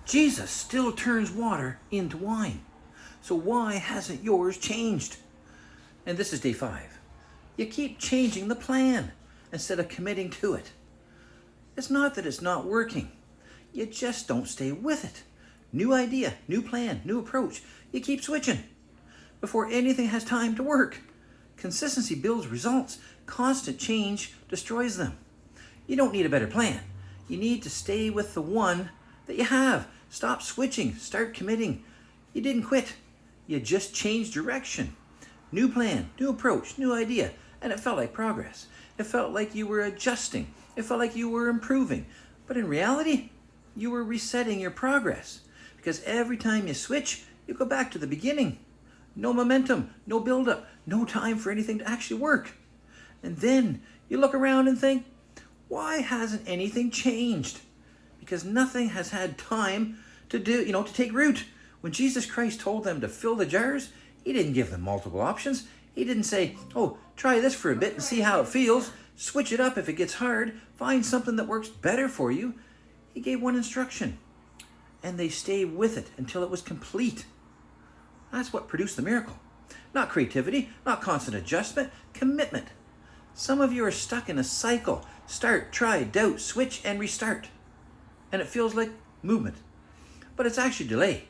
Jesus still turns water into wine. So why hasn't yours changed? And this is day 5. You keep changing the plan instead of committing to it. It's not that it's not working. You just don't stay with it. New idea, new plan, new approach. You keep switching before anything has time to work. Consistency builds results. Constant change destroys them. You don't need a better plan. You need to stay with the one that you have. Stop switching. Start committing. You didn't quit. You just changed direction. New plan, new approach, new idea. And it felt like progress. It felt like you were adjusting. It felt like you were improving. But in reality, you were resetting your progress. Because every time you switch, you go back to the beginning. No momentum, no buildup, no time for anything to actually work. And then you look around and think, why hasn't anything changed? Because nothing has had time to to take root. When Jesus Christ told them to fill the jars, he didn't give them multiple options. He didn't say, oh, try this for a bit and see how it feels. Switch it up if it gets hard. Find something that works better for you. He gave one instruction. And they stayed with it until it was complete. That's what produced the miracle. Not creativity, not constant adjustment, commitment. Some of you are stuck in a cycle. Start, try, doubt, switch, and restart. And it feels like movement. But it's actually delay.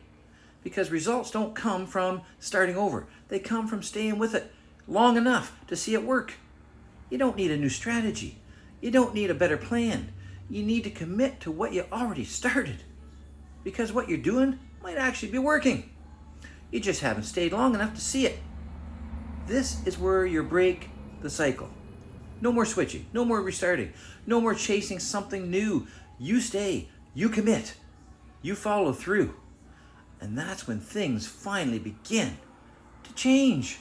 Because results don't come from starting over. They come from staying with it long enough to see it work. You don't need a new strategy. You don't need a better plan. You need to commit to what you already started. Because what you're doing might actually be working. You just haven't stayed long enough to see it. This is where you break the cycle. No more switching, no more restarting, no more chasing something new. You stay, you commit, you follow through. And that's when things finally begin to change.